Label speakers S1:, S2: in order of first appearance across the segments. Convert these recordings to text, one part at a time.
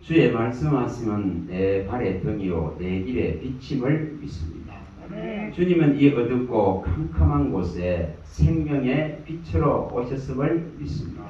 S1: 주의 말씀하시면 내 발의 등이요 내 길의 비침을 믿습니다. 주님은 이 어둡고 캄캄한 곳에 생명의 빛으로 오셨음을 믿습니다.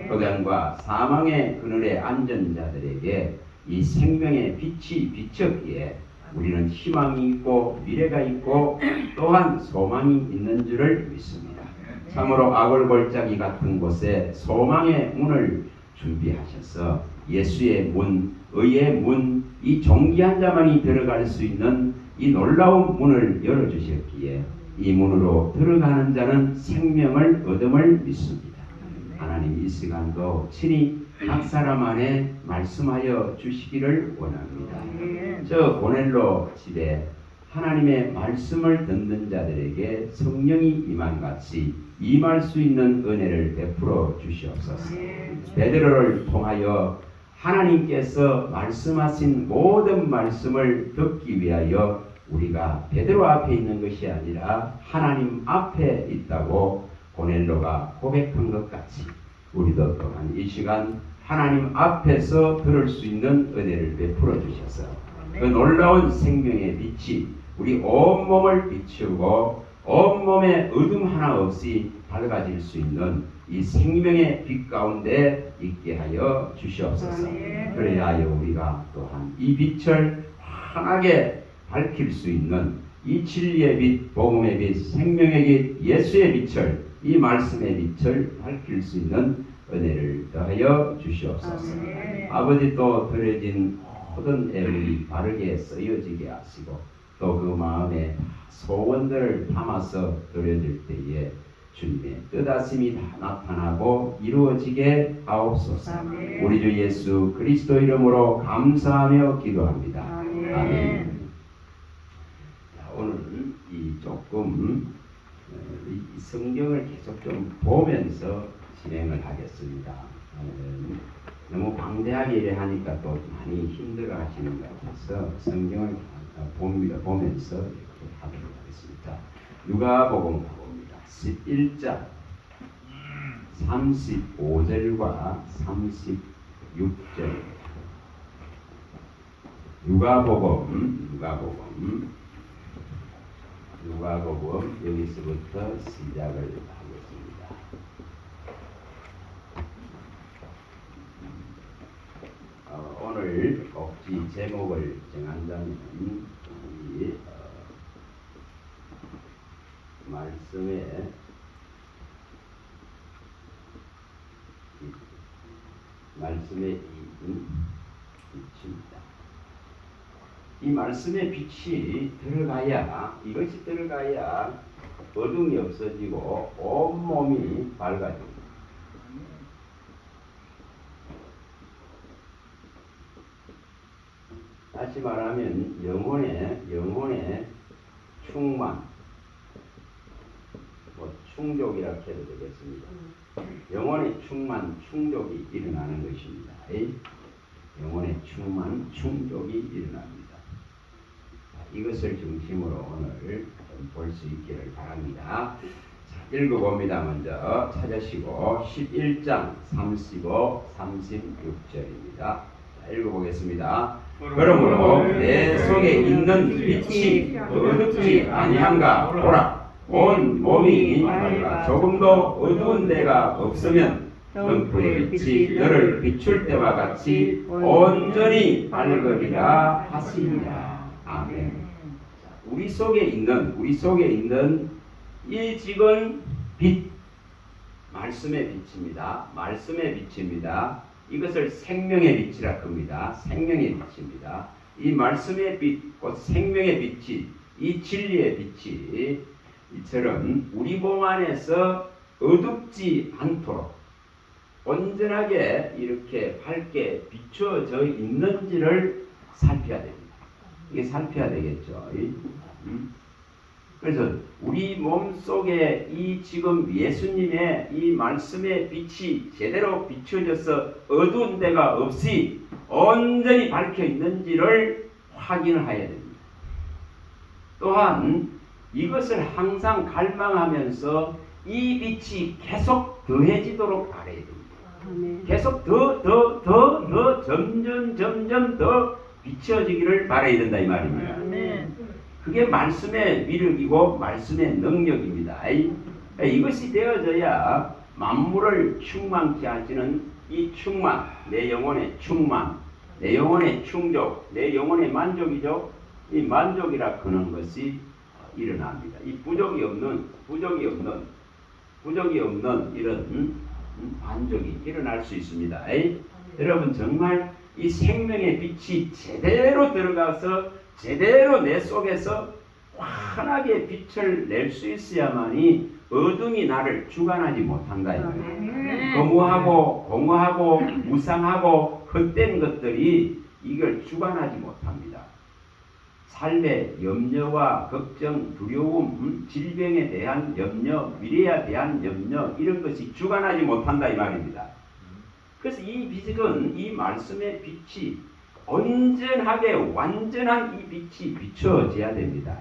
S1: 흑암과 사망의 그늘에 앉은 자들에게 이 생명의 빛이 비쳤기에 우리는 희망이 있고 미래가 있고 또한 소망이 있는 줄을 믿습니다. 참으로 아골골짜기 같은 곳에 소망의 문을 준비하셔서 예수의 문, 의의 문, 이 존귀한 자만이 들어갈 수 있는 이 놀라운 문을 열어주셨기에 이 문으로 들어가는 자는 생명을 얻음을 믿습니다. 하나님 이 시간도 친히 각 사람 안에 말씀하여 주시기를 원합니다. 저 고넬로 집에 하나님의 말씀을 듣는 자들에게 성령이 임한같이 임할 수 있는 은혜를 베풀어 주시옵소서. 베드로를 통하여 하나님께서 말씀하신 모든 말씀을 듣기 위하여 우리가 베드로 앞에 있는 것이 아니라 하나님 앞에 있다고 고넬로가 고백한 것 같이 우리도 또한 이 시간 하나님 앞에서 들을 수 있는 은혜를 베풀어 주셔서 그 놀라운 생명의 빛이 우리 온몸을 비추고 온몸에 어둠 하나 없이 밝아질 수 있는 이 생명의 빛 가운데 있게 하여 주시옵소서. 그래야 우리가 또한 이 빛을 환하게 밝힐 수 있는 이 진리의 빛, 복음의 빛, 생명의 빛, 예수의 빛을 이 말씀의 빛을 밝힐 수 있는 은혜를 더하여 주시옵소서. 아버지 또 드려진 모든 애물이 바르게 쓰여지게 하시고 또 그 마음에 소원들을 담아서 드려질 때에 주님의 뜻하심이 다 나타나고 이루어지게 하옵소서. 우리 주 예수 그리스도 이름으로 감사하며 기도합니다. 아멘. 오늘 이 조금 이 성경을 계속 좀 보면서 진행을 하겠습니다. 너무 방대하게 이래 하니까 또 많이 힘들어 하시는 것 같아서 성경을 보면서 이렇게 하도록 하겠습니다. 누가복음 봅니다. 11장 35절과 36절. 누가복음 여기서부터 시작을 하겠습니다. 오늘 꼭지 제목을 정한다면 이 말씀의 빛입니다. 이 말씀의 빛이 들어가야 이것이 들어가야 어둠이 없어지고 온몸이 밝아집니다. 다시 말하면 영혼의 충만, 충족이라 해도 되겠습니다. 영혼의 충만, 충족이 일어나는 것입니다. 영혼의 충만, 충족이 일어납니다. 이것을 중심으로 오늘 볼 수 있기를 바랍니다. 자, 읽어봅니다. 먼저 찾으시고 11장 35, 36절입니다. 자, 읽어보겠습니다. 그러므로 내 속에 있는 빛이 어둡지 아니한가 보라. 온 몸이 밝아 조금도 어두운 데가 없으면 등불의 빛이 너를 비출 때와 같이 온전히 밝으리라 하시니라. 아멘. 우리 속에 있는 이 지금 빛, 말씀의 빛입니다. 말씀의 빛입니다. 이것을 생명의 빛이라 합니다. 생명의 빛입니다. 이 말씀의 빛, 곧 생명의 빛이, 이 진리의 빛이 이처럼 우리 몸 안에서 어둡지 않도록 온전하게 이렇게 밝게 비춰져 있는지를 살펴야 됩니다. 이게 살펴야 되겠죠. 그래서 우리 몸 속에 이 지금 예수님의 이 말씀의 빛이 제대로 비춰져서 어두운 데가 없이 온전히 밝혀 있는지를 확인해야 됩니다. 또한 이것을 항상 갈망하면서 이 빛이 계속 더해지도록 바라야 됩니다. 계속 더 점점 더 비춰지기를 바라야 된다 이 말입니다. 그게 말씀의 위력이고 말씀의 능력입니다. 이것이 되어져야 만물을 충만케 하시는 이 충만, 내 영혼의 충만, 내 영혼의 충족, 내 영혼의 만족이죠. 이 만족이라 그런 것이 일어납니다. 이 부족이 없는 이런 만족이 일어날 수 있습니다. 여러분 정말 이 생명의 빛이 제대로 들어가서 제대로 내 속에서 환하게 빛을 낼 수 있어야만이 어둠이 나를 주관하지 못한다. 공허하고 무상하고 헛된 것들이 이걸 주관하지 못합니다. 삶의 염려와 걱정, 두려움, 질병에 대한 염려, 미래에 대한 염려 이런 것이 주관하지 못한다 이 말입니다. 그래서 이 빛은 이 말씀의 빛이 온전하게 완전한 이 빛이 비춰져야 됩니다.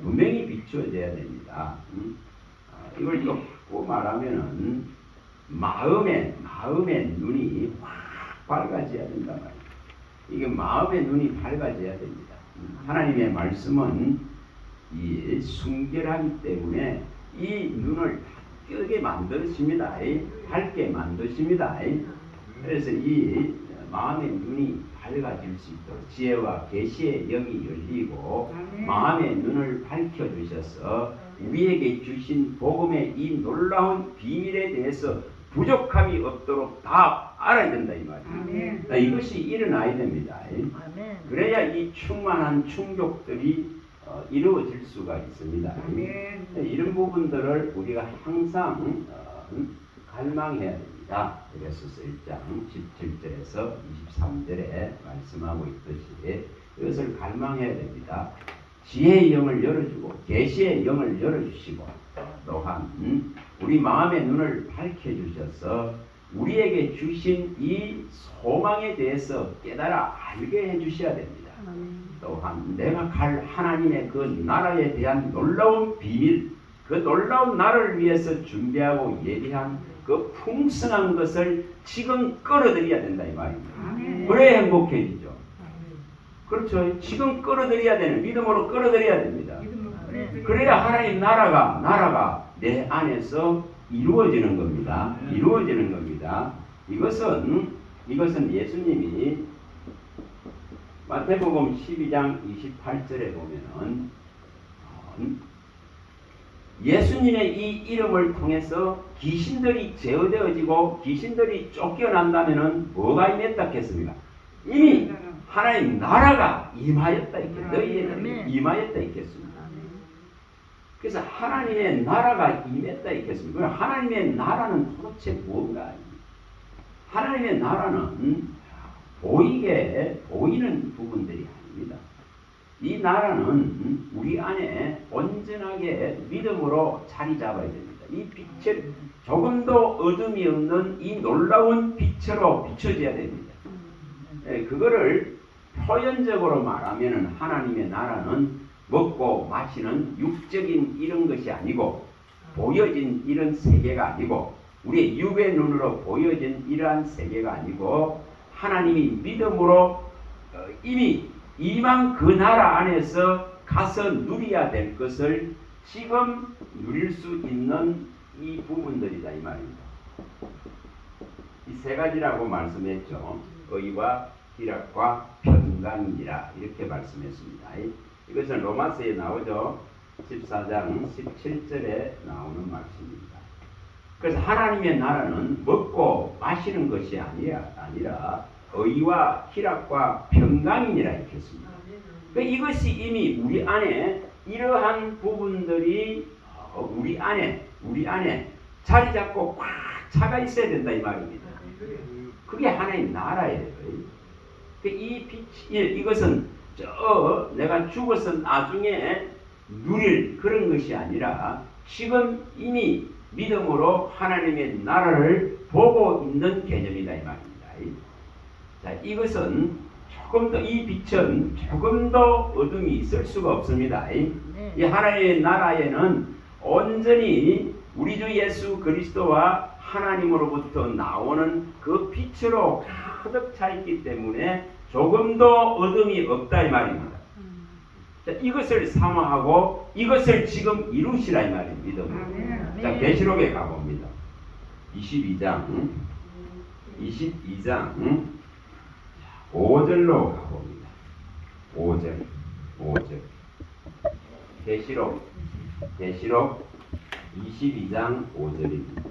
S1: 분명히 비춰져야 됩니다. 이걸 또 말하면은 마음의 눈이 확 밝아져야 된다 말이에요. 이게 마음의 눈이 밝아져야 됩니다. 하나님의 말씀은 이 순결하기 때문에 이 눈을 뜨게 만드십니다. 밝게 만드십니다. 그래서 이 마음의 눈이 밝아질 수 있도록 지혜와 계시의 영이 열리고 마음의 눈을 밝혀주셔서 우리에게 주신 복음의 이 놀라운 비밀에 대해서 부족함이 없도록 다 알아야 된다 이 말이에요. 이것이 일어나야 됩니다. 그래야 이 충만한 충족들이 이루어질 수가 있습니다. 이런 부분들을 우리가 항상 갈망해야 됩니다. 그래서 1장 17절에서 23절에 말씀하고 있듯이 이것을 갈망해야 됩니다. 지혜의 영을 열어주고 계시의 영을 열어주시고 또한 우리 마음의 눈을 밝혀주셔서 우리에게 주신 이 소망에 대해서 깨달아 알게 해주셔야 됩니다. 또한 내가 갈 하나님의 그 나라에 대한 놀라운 비밀, 그 놀라운 나라를 위해서 준비하고 예비한 그 풍성한 것을 지금 끌어들여야 된다 이 말입니다. 그래야 행복해지죠. 그렇죠. 지금 끌어들여야 되는 믿음으로 끌어들여야 됩니다. 그래야 하나님 나라가 내 안에서 이루어지는 겁니다. 이루어지는 겁니다. 이것은 예수님이 마태복음 12장 28절에 보면은 예수님의 이 이름을 통해서 귀신들이 제어되어지고 귀신들이 쫓겨난다면은 뭐가 임했다 했습니까? 이미 하나님 나라가 임하였다 이렇게 너희에게 임하였다 있겠습니다. 그래서 하나님의 나라가 임했다 있겠습니다. 하나님의 나라는 도대체 뭔가? 하나님의 나라는 보이는 부분들이 아닙니다. 이 나라는 우리 안에 온전하게 믿음으로 자리 잡아야 됩니다. 이 빛을 조금도 어둠이 없는 이 놀라운 빛으로 비춰져야 됩니다. 그거를 표현적으로 말하면 하나님의 나라는 먹고 마시는 육적인 이런 것이 아니고 보여진 이런 세계가 아니고 우리의 육의 눈으로 보여진 이러한 세계가 아니고 하나님이 믿음으로 이미 이만 그 나라 안에서 가서 누려야 될 것을 지금 누릴 수 있는 이 부분들이다 이 말입니다. 이 세 가지라고 말씀했죠. 의와 희락과 평강이라 이렇게 말씀했습니다. 이것은 로마서에 나오죠. 14장 17절에 나오는 말씀입니다. 그래서 하나님의 나라는 먹고 마시는 것이 아니라 의와 희락과 평강이니라 이렇게 했습니다. 이것이 이미 우리 안에 이러한 부분들이 우리 안에 자리 잡고 꽉 차가 있어야 된다 이 말입니다. 그게 하나님 나라예요. 이 빛이 이것은 내가 죽어서 나중에 누릴 그런 것이 아니라 지금 이미 믿음으로 하나님의 나라를 보고 있는 개념이다 이 말입니다. 자, 이것은 이 빛은 조금 더 어둠이 있을 수가 없습니다. 이 하나님의 나라에는 온전히 우리 주 예수 그리스도와 하나님으로부터 나오는 그 빛으로 가득 차 있기 때문에 조금도 어둠이 없다 이 말입니다. 자, 이것을 사모하고 이것을 지금 이루시라 이 말입니다. 믿음으로. 자, 계시록에 가봅니다. 22장 5절로 가봅니다. 5절 계시록 22장 5절입니다.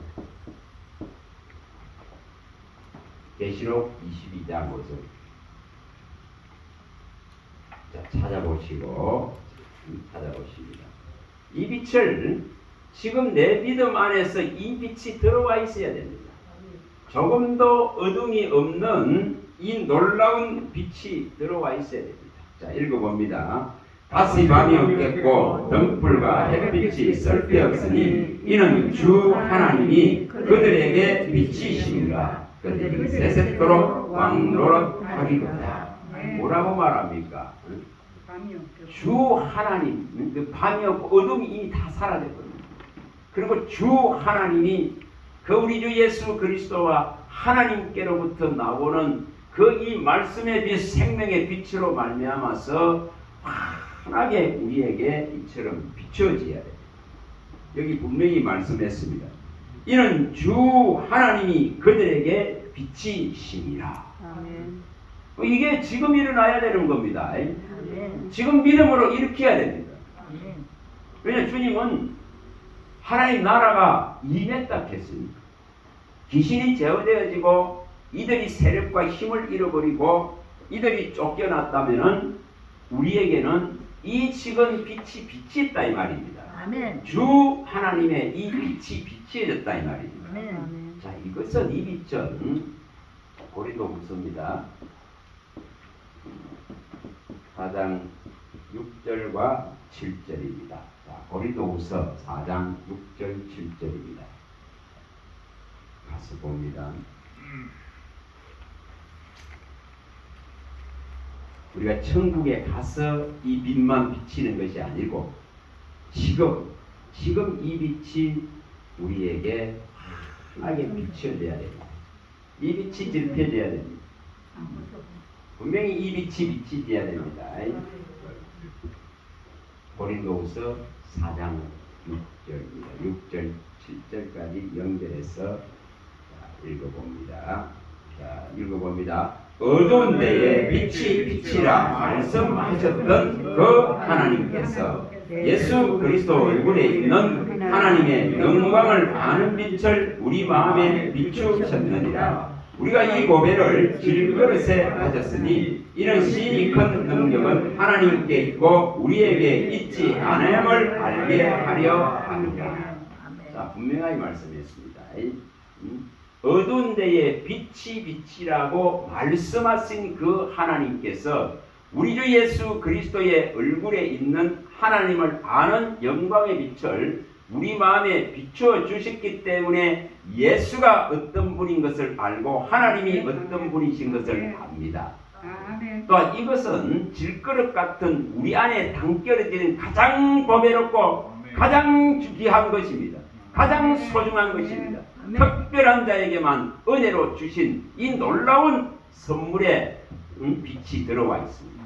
S1: 계시록 22장 5절. 자, 찾아보십니다. 이 빛을 지금 내 믿음 안에서 이 빛이 들어와 있어야 됩니다. 조금도 어둠이 없는 이 놀라운 빛이 들어와 있어야 됩니다. 자, 읽어봅니다. 다시 밤이 없겠고 등불과 햇빛이 쓸데없으니 이는 주 하나님이 그들에게 빛이시니라. 그들이 세세토록 왕노릇하리로다. 뭐라고 말합니까? 주 하나님, 그 밤이 없고 어둠이 이미 다 사라졌거든요. 그리고 주 하나님이 그 우리 주 예수 그리스도와 하나님께로부터 나오는 그 이 말씀의 빛, 생명의 빛으로 말미암아서 환하게 우리에게 이처럼 비춰져야 돼요. 여기 분명히 말씀했습니다. 이는 주 하나님이 그들에게 빛이시니라. 이게 지금 일어나야 되는 겁니다. 지금 믿음으로 일으켜야 됩니다. 왜냐하면 주님은 하나님 나라가 임했다 했으니까. 귀신이 제어되어지고 이들이 세력과 힘을 잃어버리고 이들이 쫓겨났다면은 우리에게는 이 지금 빛이 있다 이 말입니다.
S2: 아멘.
S1: 주 하나님의 이 빛이 비치해졌다 이 말입니다.
S2: 아멘.
S1: 자, 이것은 이 빛은 고린도후서입니다. 4장 6절과 7절입니다. 자, 고린도후서 4장 6절 7절입니다. 가서 봅니다. 우리가 천국에 가서 이 빛만 비치는 것이 아니고 지금 이 빛이 우리에게 환하게 비춰져야 됩니다. 이 빛이 지펴져야 됩니다. 분명히 이 빛이 비치져야 됩니다. 고린도후서 4장 6절입니다. 6절 7절까지 연결해서 읽어봅니다. 어두운 데에 빛이 비치라 말씀하셨던 그 하나님께서 예수 그리스도 얼굴에 있는 하나님의 영광을 아는 빛을 우리 마음에 비추셨느니라. 우리가 이 고백을 질그릇에 가졌으니 이런 신이 큰 능력은 하나님께 있고 우리에게 있지 않음을 알게 하려 합니다. 자, 분명하게 말씀했습니다. 어두운 데에 빛이 비치라고 말씀하신 그 하나님께서 우리 주 예수 그리스도의 얼굴에 있는 하나님을 아는 영광의 빛을 우리 마음에 비추어 주셨기 때문에 예수가 어떤 분인 것을 알고 하나님이 어떤 분이신 것을 압니다. 또한 이것은 질그릇 같은 우리 안에 담겨지는 가장 보배롭고 가장 귀한 것입니다. 가장 소중한 것입니다. 특별한 자에게만 은혜로 주신 이 놀라운 선물에 빛이 들어와 있습니다.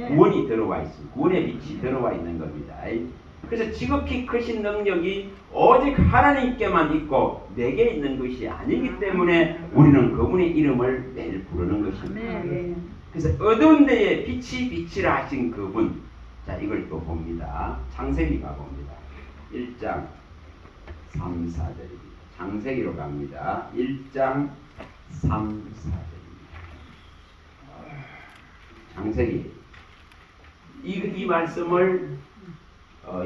S1: 구원이 들어와 있습니다. 구원의 빛이 들어와 있는 겁니다. 그래서 지극히 크신 능력이 오직 하나님께만 있고 내게 있는 것이 아니기 때문에 우리는 그분의 이름을 매일 부르는 것입니다. 그래서 어두운 데에 빛이 비치라 하신 그분. 자, 이걸 또 봅니다. 창세기 가봅니다. 1장 3, 4절입니다. 창세기로 갑니다. 1장 3, 4절입니다. 창세기. 이 말씀을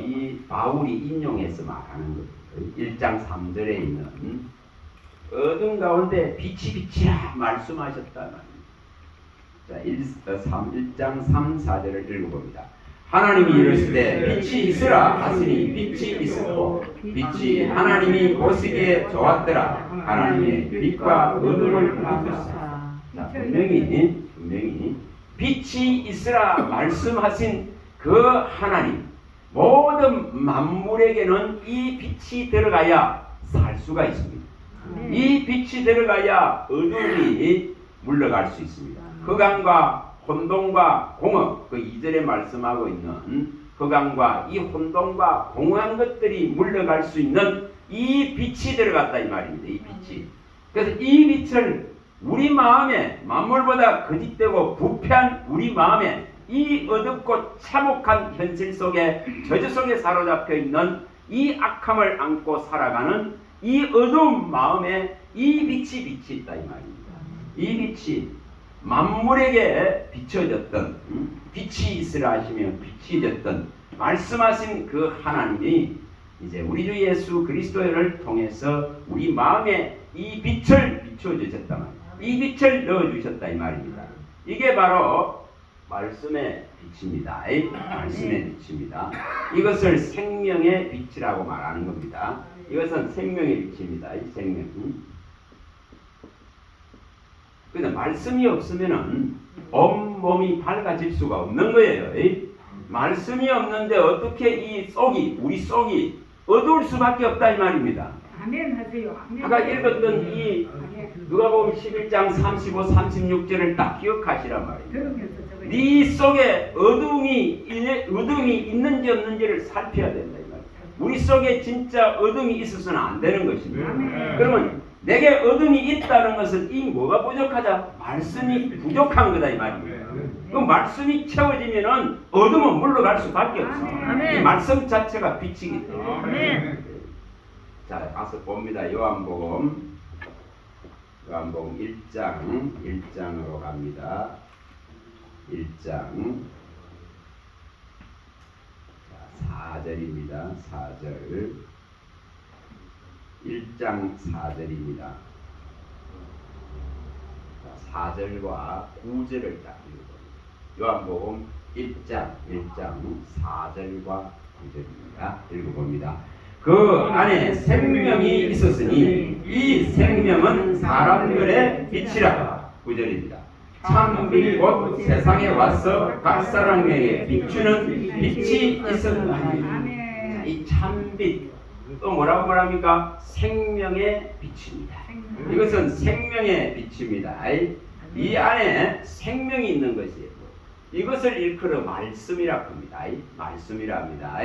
S1: 이 바울이 인용해서 말하는 거예요. 1장 3절에 있는 어둠 가운데 빛이 비치라 말씀하셨다. 자, 1장 3, 4절을 읽어봅니다. 하나님이 이르시되 빛이 있으라 하시니 빛이 있었고 빛이 하나님이 보시기에 좋았더라. 하나님의 빛과 어둠을 바꾸사. 자, 분명히 빛이 있으라 말씀하신 그 하나님, 모든 만물에게는 이 빛이 들어가야 살 수가 있습니다. 이 빛이 들어가야 어둠이 물러갈 수 있습니다. 흑암과 혼돈과 공허, 그 2절에 말씀하고 있는 흑암과 이 혼돈과 공허한 것들이 물러갈 수 있는 이 빛이 들어갔다 이 말입니다. 이 빛이. 그래서 이 빛을 우리 마음에 만물보다 거짓되고 부패한 우리 마음에 이 어둡고 참혹한 현실 속에 저주 속에 사로잡혀 있는 이 악함을 안고 살아가는 이 어두운 마음에 이 빛이 있다 이 말입니다. 이 빛이 만물에게 비춰졌던 빛이 있으라 하시며 빛이 됐던 말씀하신 그 하나님이 이제 우리 주 예수 그리스도를 통해서 우리 마음에 이 빛을 비춰주셨단 말입니다. 이 빛을 넣어주셨다 이 말입니다. 이게 바로 말씀의 빛입니다. 말씀의 빛입니다. 이것을 생명의 빛이라고 말하는 겁니다. 이것은 생명의 빛입니다. 이 생명. 그런데 말씀이 없으면은 온몸이 밝아질 수가 없는 거예요. 말씀이 없는데 어떻게 이 속이 우리 속이 어두울 수밖에 없다 이 말입니다.
S2: 아멘 하세요. 아멘.
S1: 아까 읽었던 이 누가복음 11장 35, 36절을 딱 기억하시란 말이에요. 네 속에 어둠이 있는지 없는지를 살펴야 된다 이 말이에요. 우리 속에 진짜 어둠이 있어서는 안 되는 것입니다. 그러면 내게 어둠이 있다는 것은 이 뭐가 부족하다? 말씀이 부족한 거다 이 말입니다. 그 말씀이 채워지면은 어둠은 물러갈 수밖에 없습니다. 이 말씀 자체가 빛이기 때문에. 자, 가서 봅니다. 요한복음 1장으로 갑니다. 1장 4절입니다. 4절 1장 4절입니다. 4절과 9절을 딱 읽어봅니다. 요한복음 1장 4절과 9절입니다. 읽어봅니다. 그 안에 생명이 있었으니 이 생명은 사람들의 빛이라. 9절입니다. 참빛 곧 세상에 와서 각 사람에게 비추는 빛이 있었다. 이 참빛 또 뭐라고 말합니까? 생명의 빛입니다. 이것은 생명의 빛입니다. 이 안에 생명이 있는 것이에요. 이것을 일컬어 말씀이라고 합니다. 말씀이라 합니다.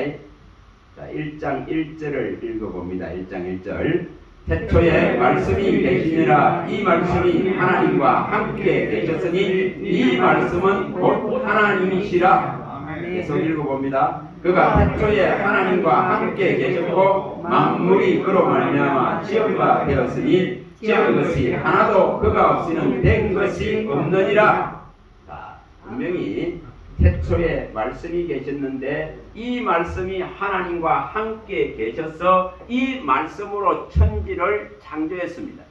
S1: 자, 1장 1절을 읽어봅니다. 1장 1절 태초에 말씀이 계시니라. 이 말씀이 하나님과 함께 계셨으니 이 말씀은 곧 하나님이시라. 계속 읽어봅니다. 그가 태초에 하나님과 함께 계셨고 만물이 그로 말미암아 지어가 되었으니 지은 것이 하나도 그가 없이는 된 것이 없느니라. 자, 분명히 태초에 말씀이 계셨는데 이 말씀이 하나님과 함께 계셔서 이 말씀으로 천지를 창조했습니다.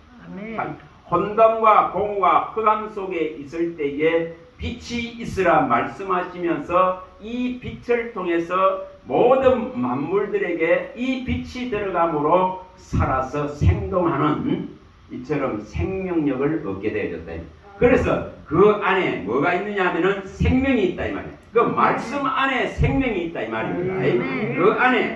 S1: 혼돈과 공허와 흑암 속에 있을 때에 빛이 있으라 말씀하시면서 이 빛을 통해서 모든 만물들에게 이 빛이 들어감으로 살아서 생동하는 이처럼 생명력을 얻게 되어졌다. 그래서 그 안에 뭐가 있느냐 하면은 생명이 있다 이 말이에요. 그 말씀 안에 생명이 있다 이 말입니다.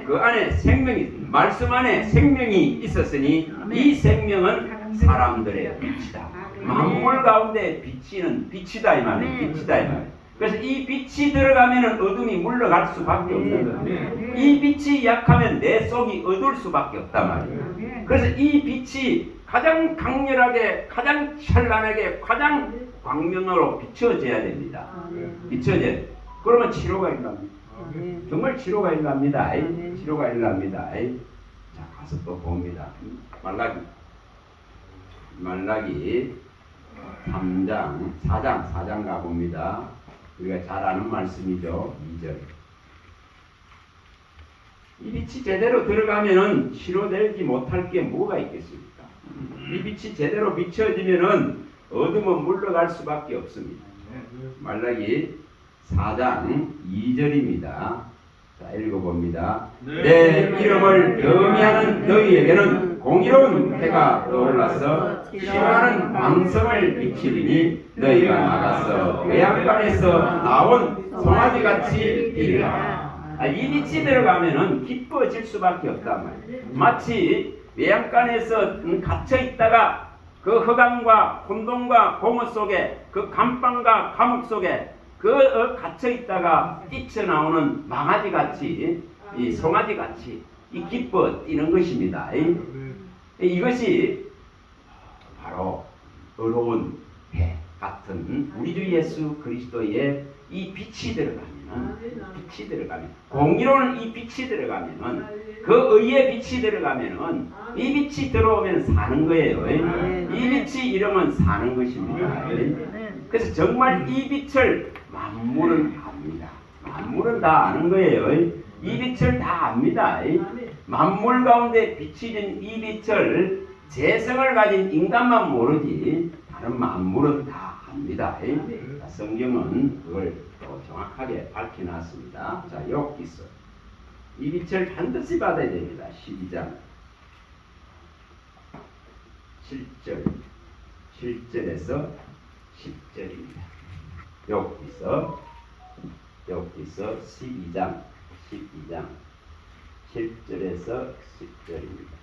S1: 그 안에 생명이, 말씀 안에 생명이 있었으니 이 생명은 사람들의 빛이다. 만물 가운데 빛이는 빛이다 이 말이에요. 빛이다 이 말이에요. 그래서 이 빛이 들어가면은 어둠이 물러갈 수밖에 없는 거예요. 이 빛이 약하면 내 속이 어두울 수밖에 없단 말이에요. 그래서 이 빛이 가장 강렬하게, 가장 찬란하게, 가장 광명으로 비춰져야 됩니다. 비춰져야 돼요. 그러면 치료가 일어납니다. 정말 치료가 일어납니다. 치료가 일어납니다. 자, 가서 또 봅니다. 말라기 3장, 4장 가봅니다. 우리가 잘 아는 말씀이죠. 2절. 이 빛이 제대로 들어가면은 치료되지 못할 게 뭐가 있겠습니까? 이 빛이 제대로 비춰지면은 어둠은 물러갈 수밖에 없습니다. 말라기 4장 2절입니다. 자, 읽어봅니다. 내 이름을 경외하는 너희에게는 공의로운 해가 떠올라서 시원한 광성을 비치리니 너희가 나가서 외양간에서 나온 송아지같이 되리라. 이 빛이 들어가면은 기뻐질 수밖에 없단 말이에요. 마치 외양간에서 갇혀 있다가 그 흑암과 혼돈과 공허 속에 그 감방과 감옥 속에 그 갇혀 있다가 뛰쳐나오는 망아지 같이 이 송아지 같이 이 기뻐 뛰는 것입니다. 이것이 바로 의로운 배 같은 우리 주 예수 그리스도의 이 빛이 들어가면 공의로운 이 빛이 들어가면은 그 의의 빛이 들어가면은 이 빛이 들어오면 사는 거예요. 이 빛이 이러면 사는 것입니다. 그래서 정말 이 빛을 만물은 압니다. 만물은 다 아는 거예요. 이 빛을 다 압니다. 만물 가운데 비치는 이 빛을 재성을 가진 인간만 모르지 다른 만물은 다 압니다. 성경은 그걸 또 정확하게 밝혀놨습니다. 자, 욥기서 이 빛을 반드시 받아야 됩니다. 12장 7절에서 10절입니다. 욥기서 12장 7절에서 10절입니다.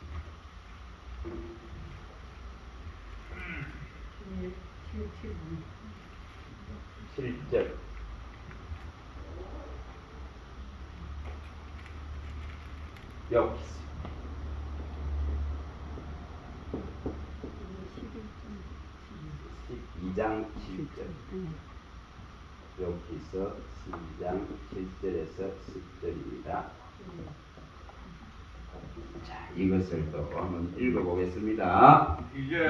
S1: 7절 욥기서 12장 7절 욥기서 12장 7절에서 10절입니다. 자, 이것을 또 한번 읽어보겠습니다.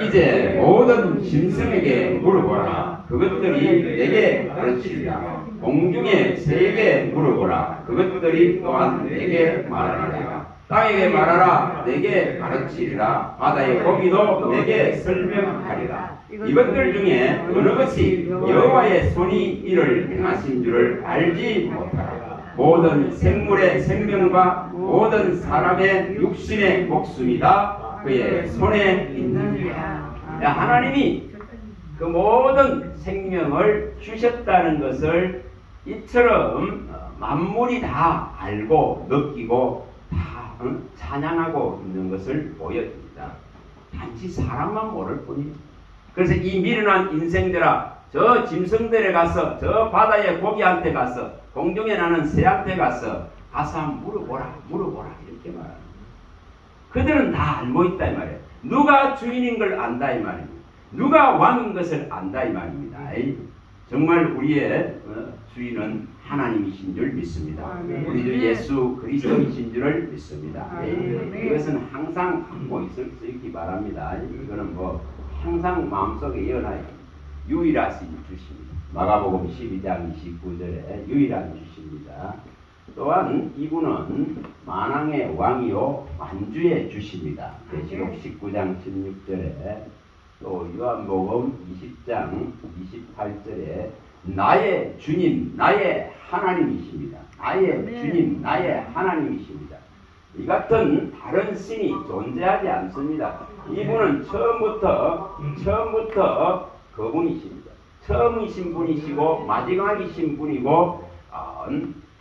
S1: 이제 모든 짐승에게 물어보라. 그것들이 내게 가르치리라. 공중의 새에게 물어보라. 그것들이 또한 내게 말하리라. 땅에게 말하라. 내게 가르치리라. 바다의 고기도 내게 설명하리라. 이것들 중에 어느 것이 여호와의 손이 이를 행하신 줄을 알지 못하라. 모든 생물의 생명과 모든 사람의 육신의 목숨이다 그의 손에 있느니라. 하나님이 그 모든 생명을 주셨다는 것을 이처럼 만물이 다 알고 느끼고 다 찬양하고 있는 것을 보여줍니다. 단지 사람만 모를 뿐이에요. 그래서 이 미련한 인생들아, 저 짐승들에 가서, 저 바다의 고기한테 가서, 공중에 나는 새한테 가서 한번 물어보라 이렇게 말합니다. 그들은 다 알고 있다 이 말이에요. 누가 주인인 걸 안다 이 말입니다. 누가 왕인 것을 안다 이 말입니다. 정말 우리의 주인은 하나님이신 줄 믿습니다. 우리 주 예수 그리스도이신 줄을 믿습니다. 이것은 항상 갖고 있을 수 있기 바랍니다. 이거는 뭐 항상 마음속에 이어나야 유일하신 주십니다. 마가복음 12장 29절에 유일한 주십니다. 또한 이분은 만왕의 왕이요 만주의 주십니다. 계시록 19장 16절에 또 요한복음 20장 28절에 나의 주님 나의 하나님이십니다. 나의 주님 나의 하나님이십니다. 이 같은 다른 신이 존재하지 않습니다. 이분은 처음부터 그분이십니다. 처음이신 분이시고 마지막이신 분이고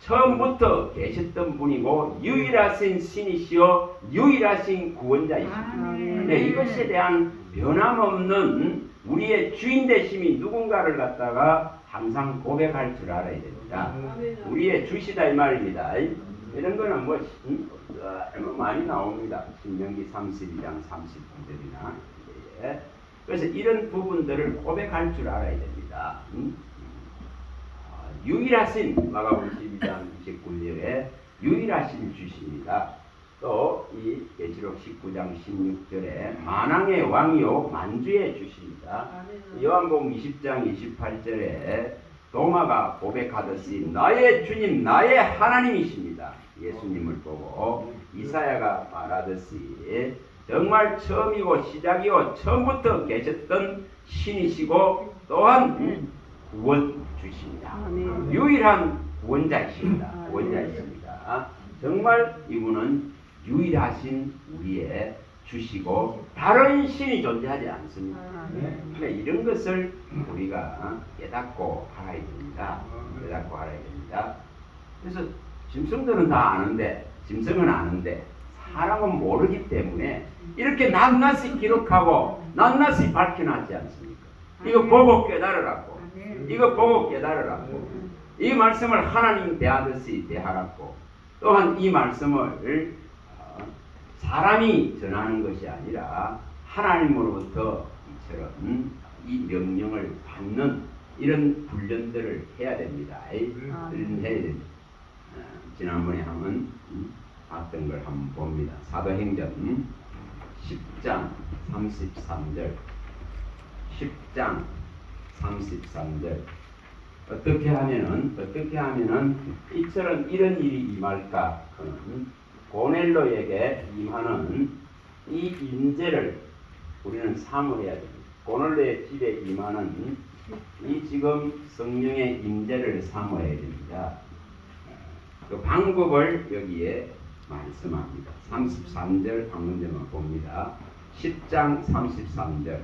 S1: 처음부터 계셨던 분이고 유일하신 신이시요 유일하신 구원자이십니다. 네, 이것에 대한 변함없는 우리의 주인 되심이 누군가를 갖다가 항상 고백할 줄 알아야 됩니다. 우리의 주시다 이 말입니다. 이런 거는 뭐 많이 나옵니다. 신명기 32장 30절이나 그래서 이런 부분들을 고백할 줄 알아야 됩니다. 유일하신 마가복음 12장 29절에 유일하신 주십니다. 또 이 계시록 19장 16절에 만왕의 왕이요 만주의 주십니다. 요한복음 20장 28절에 도마가 고백하듯이 나의 주님 나의 하나님이십니다. 예수님을 보고 이사야가 말하듯이 정말 처음이고 시작이요 처음부터 계셨던 신이시고 또한 구원 주십니다. 유일한 구원자이십니다. 정말 이분은 유일하신 우리의 주시고 다른 신이 존재하지 않습니다. 이런 것을 우리가 깨닫고 알아야 됩니다. 그래서 짐승은 아는데 사람은 모르기 때문에 이렇게 낱낱이 기록하고 낱낱이 밝혀놨지 않습니까? 이거 보고 깨달으라고. 이거 보고 깨달으라고. 이 말씀을 하나님 대하듯이 대하라고. 또한 이 말씀을 사람이 전하는 것이 아니라 하나님으로부터 이처럼 이 명령을 받는 이런 훈련들을 해야 됩니다. 훈련해야 됩니다. 지난번에 한번 봤던 걸 한번 봅니다. 사도행전 10장 33절 10장 33절 어떻게 하면은 이처럼 이런 일이 임할까? 고넬로에게 임하는 이 임재를 우리는 사모해야 됩니다. 고넬로의 집에 임하는 이 지금 성령의 임재를 사모해야 됩니다. 그 방법을 여기에 말씀합니다. 33절 한 문제만 봅니다. 10장 33절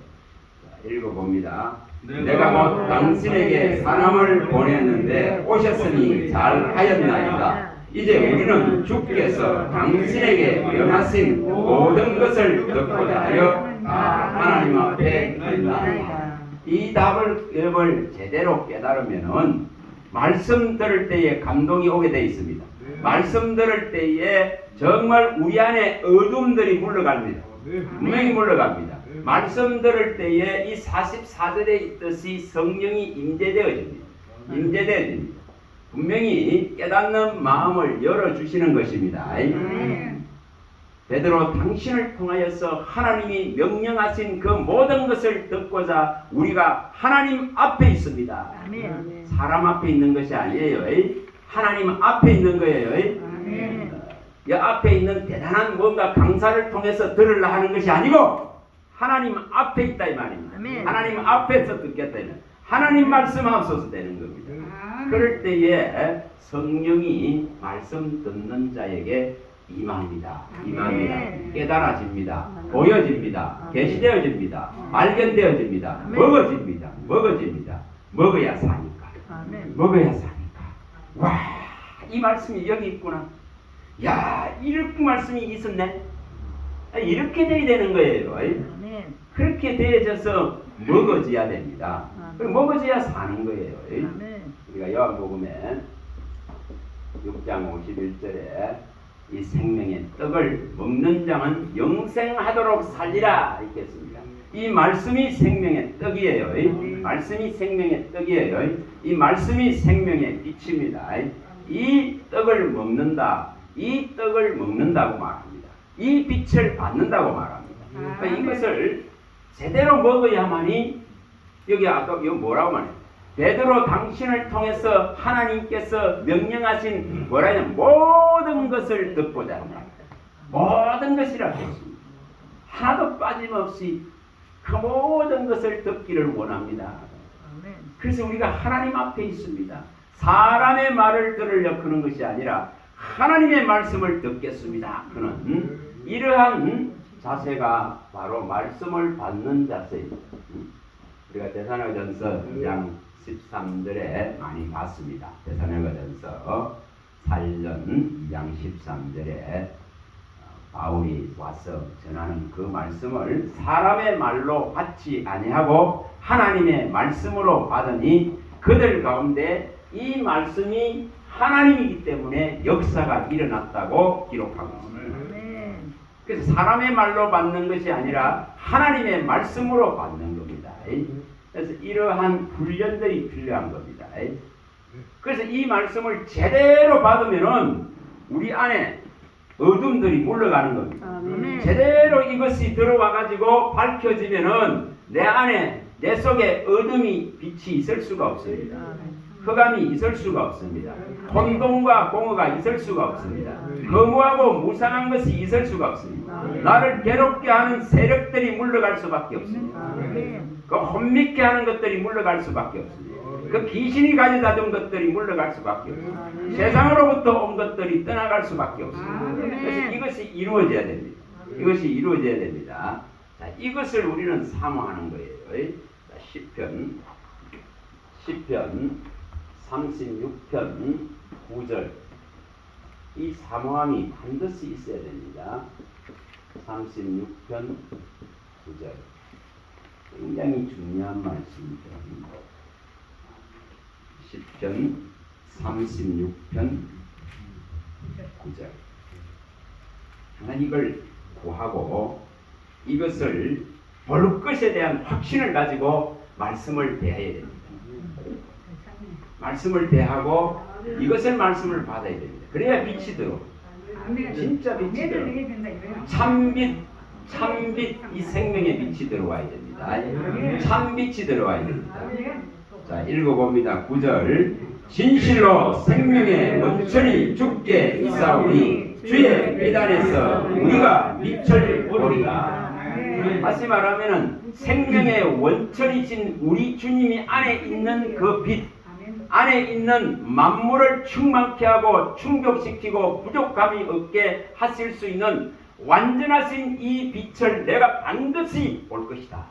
S1: 읽어봅니다. 내가 곧 당신에게 사람을 보냈는데 오셨으니 잘하였나이다. 이제 우리는 주께서 당신에게 명하신 모든 것을 듣고자 하여 하나님 앞에 있나이다. 이 답을 제대로 깨달으면은 말씀 들을 때에 감동이 오게 되어 있습니다. 말씀 들을 때에 정말 우리 안에 어둠들이 물러갑니다. 분명히 물러갑니다. 말씀 들을 때에 이 44절에 있듯이 성령이 임재되어집니다. 임재되어집니다. 분명히 깨닫는 마음을 열어주시는 것입니다. 베드로 당신을 통하여서 하나님이 명령하신 그 모든 것을 듣고자 우리가 하나님 앞에 있습니다. 사람 앞에 있는 것이 아니에요. 하나님 앞에 있는 거예요. 이 앞에 있는 대단한 뭔가 강사를 통해서 들으려 하는 것이 아니고 하나님 앞에 있다 이 말입니다. 하나님 앞에서 듣겠다. 하나님 말씀하소서 되는 겁니다. 그럴 때에 성령이 말씀 듣는 자에게 임합니다. 깨달아집니다. 보여집니다. 계시되어집니다. 발견되어집니다. 먹어집니다. 먹어야 사니까. 먹어야 사니까. 와, 이 말씀이 여기 있구나. 야, 이렇게 말씀이 있었네. 이렇게 돼야 되는 거예요. 그렇게 되어져서 먹어져야 됩니다. 먹어져야 사는 거예요. 우리가 요한복음에 6장 51절에 이 생명의 떡을 먹는 자는 영생하도록 살리라 이렇게 했습니다. 이 말씀이 생명의 떡이에요. 말씀이 생명의 떡이에요. 이 말씀이 생명의 빛입니다. 이 떡을 먹는다. 이 떡을 먹는다고 말합니다. 이 빛을 받는다고 말합니다. 그러니까 이것을 제대로 먹어야만이 여기 아까 이거 뭐라고 말해요? 베드로 당신을 통해서 하나님께서 명령하신 뭐라냐 모든 것을 듣고자 합니다. 모든 것이라고 했습니다. 하나도 빠짐없이 그 모든 것을 듣기를 원합니다. 그래서 우리가 하나님 앞에 있습니다. 사람의 말을 들으려 그런 것이 아니라 하나님의 말씀을 듣겠습니다. 그는 이러한 자세가 바로 말씀을 받는 자세입니다. 우리가 데살로니가전서 2장 13절에 많이 봤습니다. 데살로니가전서 8년 2장 13절에 바울이 와서 전하는 그 말씀을 사람의 말로 받지 아니하고 하나님의 말씀으로 받으니 그들 가운데 이 말씀이 하나님이기 때문에 역사가 일어났다고 기록하고 있습니다. 그래서 사람의 말로 받는 것이 아니라 하나님의 말씀으로 받는 겁니다. 그래서 이러한 훈련들이 필요한 겁니다. 그래서 이 말씀을 제대로 받으면은 우리 안에 어둠들이 물러가는 겁니다. 제대로 이것이 들어와 가지고 밝혀지면은 내 안에 내 속에 어둠이 빛이 있을 수가 없습니다. 흑암이 있을 수가 없습니다. 혼돈과 공허가 있을 수가 없습니다. 거무하고 무상한 것이 있을 수가 없습니다. 나를 괴롭게 하는 세력들이 물러갈 수밖에 없습니다. 그 혼미케 하는 것들이 물러갈 수밖에 없습니다. 그 귀신이 가져다 준 것들이 물러갈 수밖에 없습니다. 세상으로부터 온 것들이 떠나갈 수밖에 없습니다. 그래서 이것이 이루어져야 됩니다. 이것이 이루어져야 됩니다. 자, 이것을 우리는 사모하는 거예요. 자, 시편 36편 9절 이 사모함이 반드시 있어야 됩니다. 36편 9절. 굉장히 중요한 말씀입니다. 10편 36편 9절. 하나님을 구하고 이것을 볼 것에 대한 확신을 가지고 말씀을 대해야 됩니다. 말씀을 대하고 이것을 말씀을 받아야 됩니다. 그래야 빛이 들어. 진짜 빛이 들어. 참빛 이 생명의 빛이 들어와야 됩니다. 참빛이 들어와야 됩니다. 자, 읽어봅니다. 9절. 진실로 생명의 원천이 주께 있사오니 주의 빛 안에서 우리가 빛을 보리라. 다시 말하면은 생명의 원천이신 우리 주님이 안에 있는 그 빛, 안에 있는 만물을 충만케 하고 충족시키고 부족함이 없게 하실 수 있는 완전하신 이 빛을 내가 반드시 볼 것이다.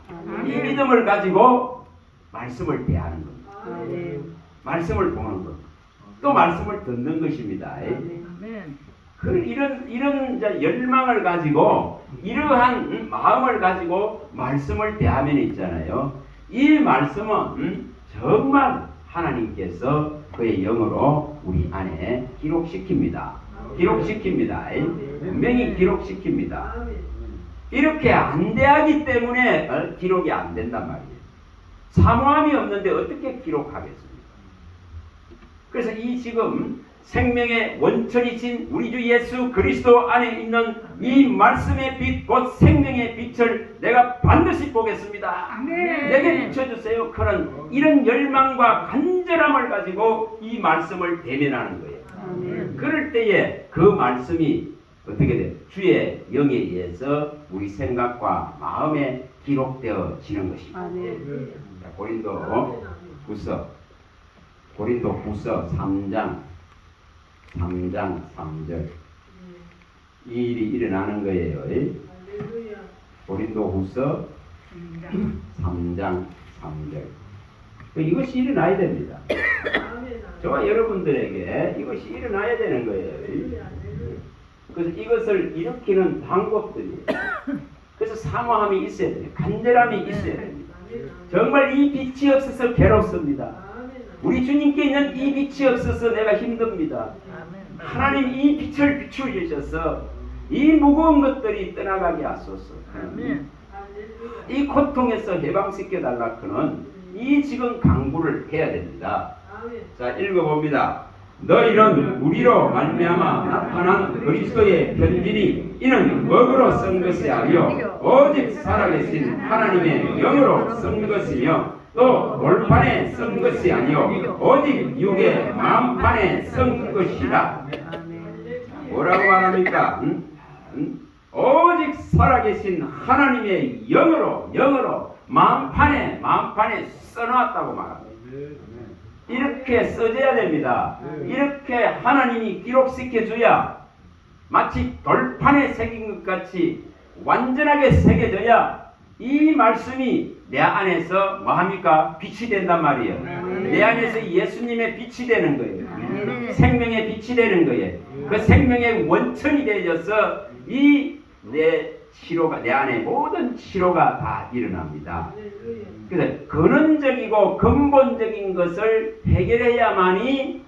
S1: 이 믿음을 가지고 말씀을 대하는 겁니다. 말씀을 보는 것, 또 말씀을 듣는 것입니다. 이런 열망을 가지고 이러한 마음을 가지고 말씀을 대하면 있잖아요. 이 말씀은 정말 하나님께서 그의 영으로 우리 안에 기록시킵니다. 분명히 기록시킵니다. 이렇게 안 대하기 때문에 기록이 안 된단 말이에요. 사모함이 없는데 어떻게 기록하겠습니까? 그래서 이 지금 생명의 원천이신 우리 주 예수 그리스도 안에 있는 이 말씀의 빛, 곧 생명의 빛을 내가 반드시 보겠습니다. 아멘. 내게 비춰주세요. 그런 이런 열망과 간절함을 가지고 이 말씀을 대면하는 거예요. 아멘. 그럴 때에 그 말씀이 어떻게 돼요? 주의 영에 의해서 우리 생각과 마음에 기록되어지는 것입니다. 아멘. 자, 고린도후서 3장 3절. 이 일이 일어나는 거예요. 고린도후서 3장 3절. 이것이 일어나야 됩니다. 저와 여러분들에게 이것이 일어나야 되는 거예요. 그래서 이것을 일으키는 방법들이에요. 그래서 사모함이 있어야 돼요. 간절함이 있어야 됩니다. 정말 이 빛이 없어서 괴롭습니다. 우리 주님께 있는 이 빛이 없어서 내가 힘듭니다. 하나님 이 빛을 비추셔서 이 무거운 것들이 떠나가게 하소서. 이 고통에서 해방시켜 달라고는 이 지금 강구를 해야 됩니다. 자, 읽어봅니다. 너희는 우리로 말미암아 나타난 그리스도의 편지니 이는 먹으로 쓴 것이 아니요 오직 살아계신 하나님의 영으로 쓴 것이며 또 돌판에 쓴 것이 아니요 오직 육의 마음판에 쓴 것이라. 뭐라고 말합니까? 오직 살아계신 하나님의 영으로 마음판에 써놨다고 말합니다. 이렇게 써져야 됩니다. 이렇게 하나님이 기록시켜줘야 마치 돌판에 새긴 것 같이 완전하게 새겨져야 이 말씀이 내 안에서 뭐합니까? 빛이 된단 말이에요. 내 안에서 예수님의 빛이 되는 거예요. 생명의 빛이 되는 거예요. 그 생명의 원천이 되어져서 내 안에 모든 치료가 다 일어납니다. 그래서 근원적이고 근본적인 것을 해결해야만이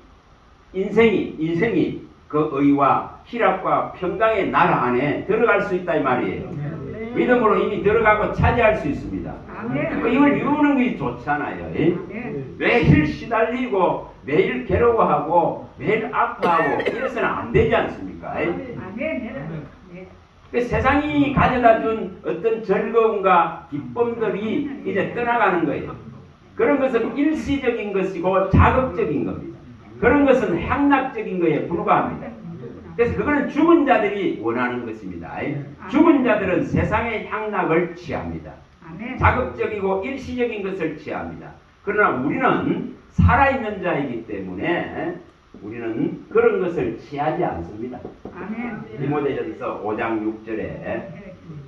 S1: 인생이 그 의와 희락과 평강의 나라 안에 들어갈 수 있다 이 말이에요. 믿음으로 이미 들어가고 차지할 수 있습니다. 이걸 이루는 게 좋잖아요. 매일 시달리고 매일 괴로워하고 매일 아파하고 이래서는 안 되지 않습니까? 세상이 가져다준 어떤 즐거움과 기쁨들이 이제 떠나가는 거예요. 그런 것은 일시적인 것이고 자극적인 겁니다. 그런 것은 향락적인 것에 불과합니다. 그래서 그거는 죽은 자들이 원하는 것입니다. 죽은 자들은 세상의 향락을 취합니다. 자극적이고 일시적인 것을 취합니다. 그러나 우리는 살아있는 자이기 때문에 우리는 그런 것을 취하지 않습니다. 디모데전서 5장 6절에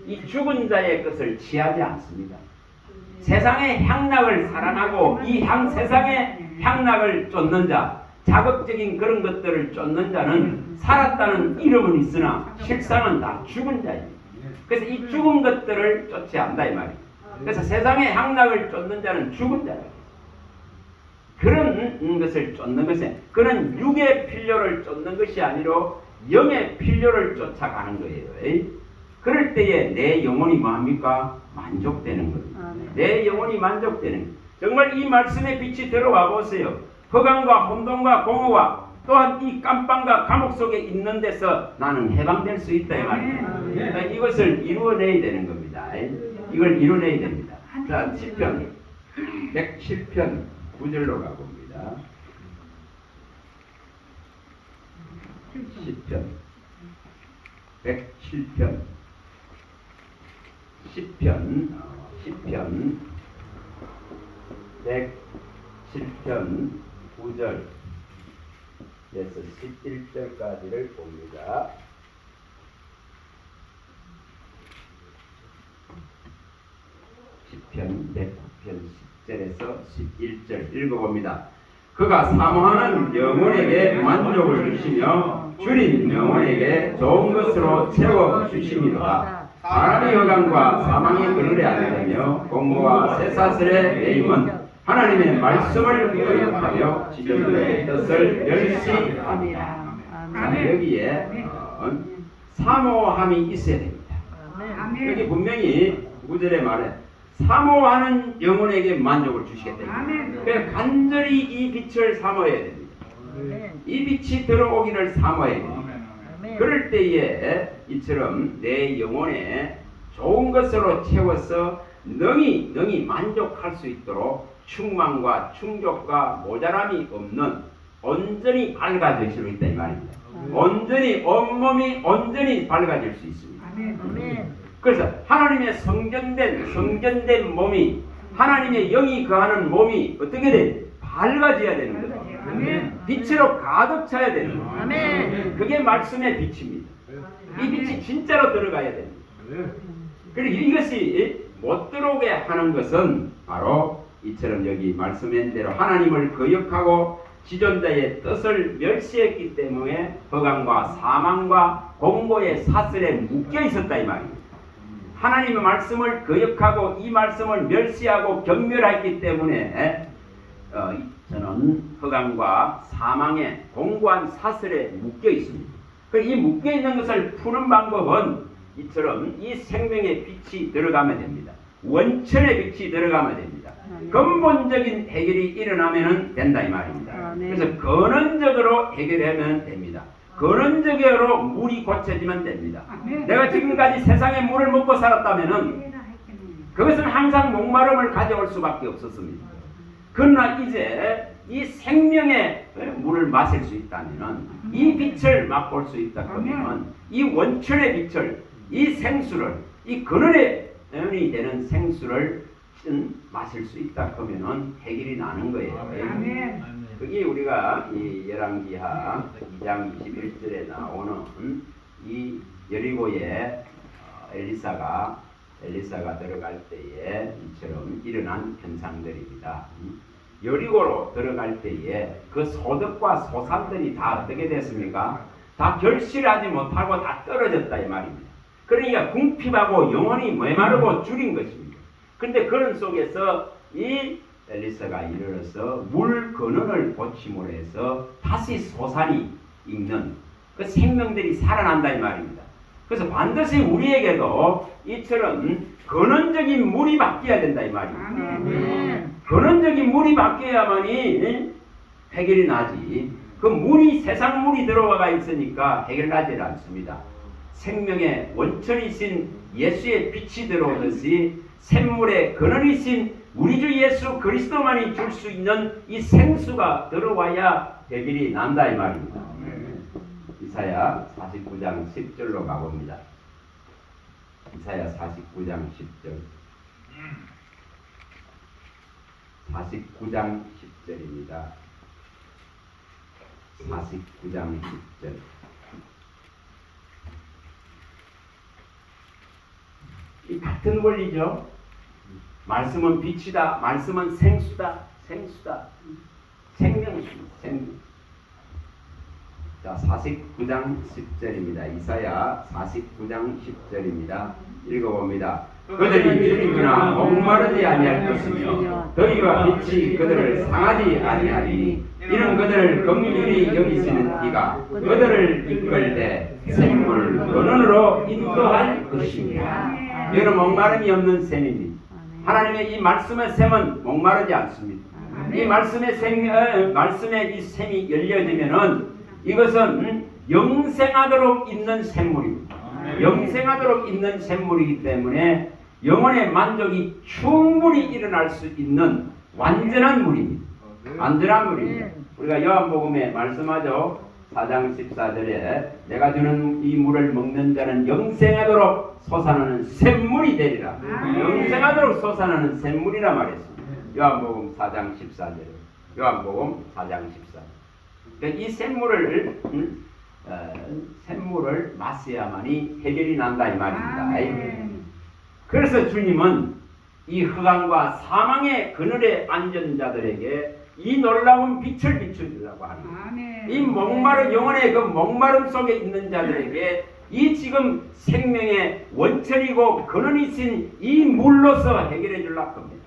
S1: 이 죽은 자의 것을 취하지 않습니다. 세상의 향락을 사랑하고 이 세상의 향락을 쫓는 자, 자극적인 그런 것들을 쫓는 자는 살았다는 이름은 있으나 실상은 다 죽은 자입니다. 그래서 이 죽은 것들을 쫓지 않는다 이 말이에요. 그래서 세상의 향락을 쫓는 자는 죽은 자예요. 그런 것을 쫓는 것은 그런 육의 필요를 쫓는 것이 아니라 영의 필요를 쫓아가는 거예요. 그럴 때에 내 영혼이 뭐합니까? 만족되는 겁니다. 내 영혼이 만족되는 거예요. 정말 이 말씀의 빛이 들어와 보세요. 허강과 혼돈과 공허와 또한 이 깜빵과 감옥 속에 있는 데서 나는 해방될 수 있다 이 말입니다. 이것을 이루어내야 되는 겁니다. 이걸 이루어내야 됩니다. 자, 시편 107편 9절로 가봅니다. 시편 107편 시편 107편 9절에서 11절까지를 봅니다. 시편 100편 10절에서 11절 읽어봅니다. 그가 사모하는 영혼에게 만족을 주시며 줄인 영혼에게 좋은 것으로 채워 주시니라. 사람의 여간과 사망의 그늘에 앉으며 공고와 쇠사슬에 매임은 하나님의 말씀을 거역하며 지존자의 뜻을 멸시합니다. 여기에 사모함이 있어야 됩니다. 여기 분명히 9절에 말해 사모하는 영혼에게 만족을 주시겠다. 그래서 간절히 이 빛을 사모해야 됩니다. 이 빛이 들어오기를 사모해야 됩니다. 그럴 때에 이처럼 내 영혼에 좋은 것으로 채워서 능히 만족할 수 있도록 충만과 충족과 모자람이 없는 온전히 밝아질 수 있다 이 말입니다. 온전히 온몸이 온전히 밝아질 수 있습니다. 그래서 하나님의 성전된 몸이 하나님의 영이 거하는 몸이 어떻게 돼? 밝아져야 되는 거예요. 빛으로 가득 차야 되는 거예요. 그게 말씀의 빛입니다. 이 빛이 진짜로 들어가야 됩니다. 그리고 이것이 못 들어오게 하는 것은 바로 이처럼 여기 말씀한 대로 하나님을 거역하고 지존자의 뜻을 멸시했기 때문에 허강과 사망과 공고의 사슬에 묶여 있었다 이 말입니다. 하나님의 말씀을 거역하고 이 말씀을 멸시하고 경멸했기 때문에 저는 허강과 사망의 공고한 사슬에 묶여 있습니다. 이 묶여 있는 것을 푸는 방법은 이처럼 이 생명의 빛이 들어가면 됩니다. 원천의 빛이 들어가면 됩니다. 근본적인 해결이 일어나면 된다 이 말입니다. 그래서 근원적으로 해결하면 됩니다. 근원적으로 물이 고쳐지면 됩니다. 내가 지금까지 세상의 물을 먹고 살았다면은 그것은 항상 목마름을 가져올 수밖에 없었습니다. 그러나 이제 이 생명의 물을 마실 수 있다면은 이 빛을 맛볼 수 있다 그러면 이 원천의 빛을 이 생수를 이 근원의 되는 생수를 마실 수 있다 그러면은 해결이 나는 거예요. 그게 우리가 이 열왕기하 2장 21절에 나오는 이 여리고에 엘리사가 들어갈 때에 이처럼 일어난 현상들입니다. 여리고로 들어갈 때에 그 소득과 소산들이 다 어떻게 됐습니까? 다 결실하지 못하고 다 떨어졌다 이 말입니다. 그러니까 궁핍하고 영혼이 메마르고 줄인 것입니다. 근데 그런 속에서 이 엘리사가 이르러서 물 근원을 고침으로 해서 다시 소산이 있는 그 생명들이 살아난다 이 말입니다. 그래서 반드시 우리에게도 이처럼 근원적인 물이 바뀌어야 된다 이 말입니다. 근원적인 물이 바뀌어야만이 해결이 나지. 그 물이 세상 물이 들어와 있으니까 해결나지 않습니다. 생명의 원천이신 예수의 빛이 들어오듯이 샘물의 근원이신 우리 주 예수 그리스도만이 줄 수 있는 이 생수가 들어와야 해결이 난다 이 말입니다. 이사야 49장 10절로 가봅니다. 이사야 49장 10절 49장 10절입니다. 49장 10절 이 같은 원리죠. 말씀은 빛이다. 말씀은 생수다. 생명. 49장 10절입니다. 이사야 49장 10절입니다. 읽어봅니다. 그들이 주리거나 목마르지 아니할 것이며 더위와 빛이 그들을 상하지 아니하리니 이는 그들을 긍휼히 여기시는 이가 그들을 이끌 때 샘물 근원으로 인도할 것입니다. 이는 목마름이 없는 샘입니다. 하나님의 이 말씀의 샘은 목마르지 않습니다. 이 말씀의 이 샘이 열려지면은 이것은 영생하도록 있는 샘물입니다. 영생하도록 있는 샘물이기 때문에 영혼의 만족이 충분히 일어날 수 있는 완전한 물입니다. 완전한 물입니다. 우리가 요한복음에 말씀하죠. 4장 14절에 내가 주는 이 물을 먹는 자는 영생하도록 솟아나는 샘물이 되리라. 영생하도록 솟아나는 샘물이라 말했습니다. 요한복음 4장 14절. 요한복음 4장 14절. 그러니까 이 샘물을 마셔야만이 해결이 난다 이 말입니다. 그래서 주님은 이 흑암과 사망의 그늘에 앉은 자들에게 이 놀라운 빛을 비춰주려고 하는 거예요. 이 목마른 영혼의 그 목마름 속에 있는 자들에게 이 지금 생명의 원천이고 근원이신 이 물로서 해결해 주려고 합니다.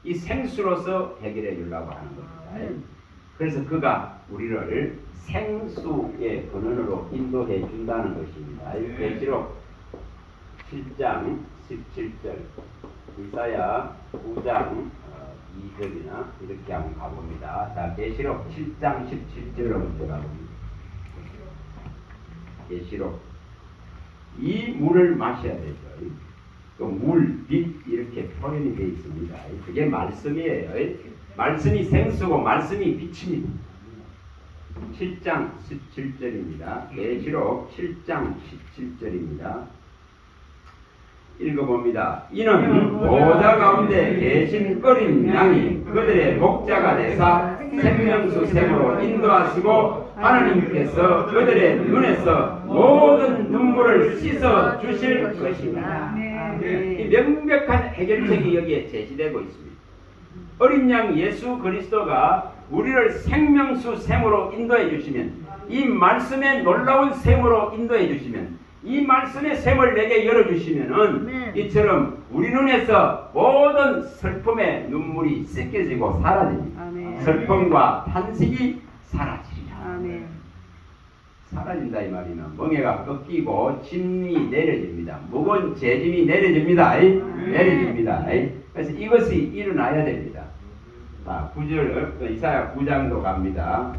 S1: 이 생수로서 해결해 주려고 하는 겁니다. 그래서 그가 우리를 생수의 근원으로 인도해 준다는 것입니다. 계시록 7장 17절, 이사야 9장 2절이나 이렇게 한번 가봅니다. 자, 계시록 7장 17절로 먼저 가봅니다. 계시록 이 물을 마셔야 되죠. 또 물, 빛 이렇게 표현이 되어 있습니다. 그게 말씀이에요. 말씀이 생수고 말씀이 빛입니다. 7장 17절입니다. 계시록 7장 17절입니다. 읽어봅니다. 이는 보좌 가운데 계신 어린 양이 그들의 목자가 되사 생명수 샘으로 인도하시고 하나님께서 그들의 눈에서 모든 눈물을 씻어 주실 것입니다. 이 명백한 해결책이 여기에 제시되고 있습니다. 어린 양 예수 그리스도가 우리를 생명수 샘으로 인도해 주시면, 이 말씀의 놀라운 샘으로 인도해 주시면, 이 말씀의 샘을 내게 열어주시면은 이처럼 우리 눈에서 모든 슬픔의 눈물이 씻겨지고 사라집니다. 아멘. 슬픔과 탄식이 사라지리라. 아멘. 사라진다 이 말이면 멍에가 꺾이고 짐이 내려집니다. 무거운 재짐이 내려집니다. 내려집니다. 그래서 이것이 일어나야 됩니다. 자, 9절 이사야 9장도 갑니다.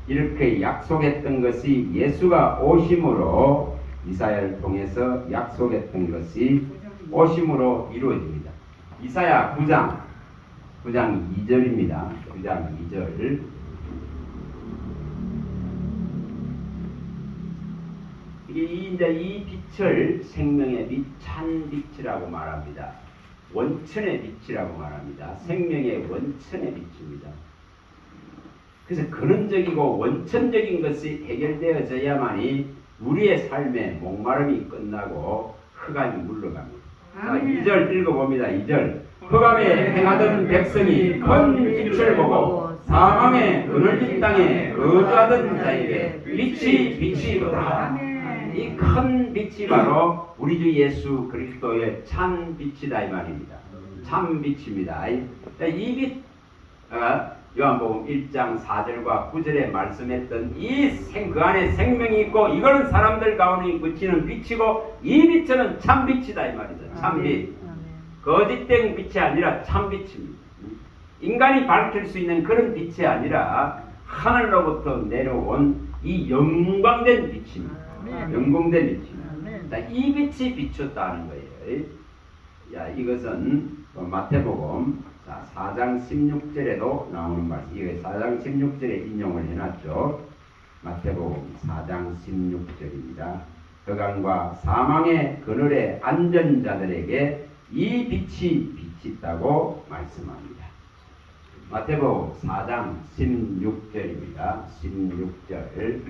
S1: 이렇게 약속했던 것이 예수가 오심으로 이사야를 통해서 약속했던 것이 오심으로 이루어집니다. 이사야 9장 2절입니다. 9장 2절. 이제 이 빛을 생명의 빛, 찬 빛이라고 말합니다. 원천의 빛이라고 말합니다. 생명의 원천의 빛입니다. 그래서 근원적이고 원천적인 것이 해결되어져야만이 우리의 삶의 목마름이 끝나고 흑암이 물러갑니다. 자, 2절 읽어봅니다. 2절. 흑암에 행하던 백성이 큰 빛을 보고 사망의 그늘진 땅에 거주하던 자에게 빛이 비치도다. 이 큰 빛이 바로 우리 주 예수 그리스도의 참 빛이다 이 말입니다. 참 빛입니다. 이 빛, 요한복음 1장 4절과 9절에 말씀했던 그 안에 생명이 있고 이거는 사람들 가운데 비치는 빛이고 이 빛은 참 빛이다 이 말이죠. 참 빛. 거짓된 빛이 아니라 참 빛입니다. 인간이 밝힐 수 있는 그런 빛이 아니라 하늘로부터 내려온 이 영광된 빛입니다. 영광된 빛입니다. 자, 이 빛이 비쳤다는 거예요. 야, 이것은 마태복음 4장 16절에도 나오는 말씀. 이게 4장 16절에 인용을 해놨죠. 마태복음 4장 16절입니다. 흑암과 사망의 그늘에 앉은 자들에게 이 빛이 비치다고 말씀합니다. 마태복음 4장 16절입니다. 16절.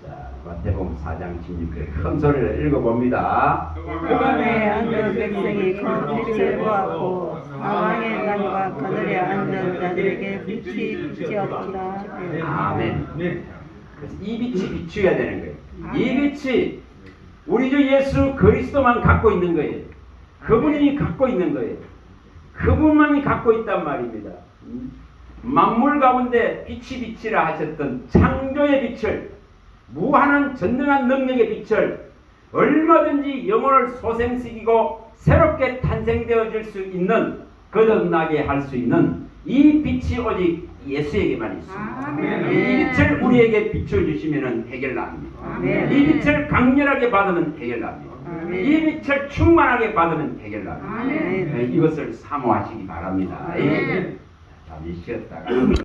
S1: 자, 마태복음 4장 16절 큰 소리를 읽어봅니다.
S2: 흑암에 앉은 백성이 큰 빛을 보았고 사망의 땅과 그늘에 앉은 자들에게 빛이 비치었다.
S1: 아멘. 그래서 이 빛이 비추어야 되는 거예요. 이 빛이 우리 주 예수 그리스도만 갖고 있는 거예요. 그분이 갖고 있는 거예요. 그분만이 갖고 있단 말입니다. 만물 가운데 빛이 빛이라 하셨던 창조의 빛을, 무한한 전능한 능력의 빛을 얼마든지 영혼을 소생시키고 새롭게 탄생되어질 수 있는, 거듭나게 할 수 있는 이 빛이 오직 예수에게만 있습니다. 이 빛을 우리에게 비춰주시면 해결납니다. 이 빛을 강렬하게 받으면 해결납니다. 이 빛을 충만하게 받으면 해결납니다. 이것을 사모하시기 바랍니다. 잠시 쉬었다가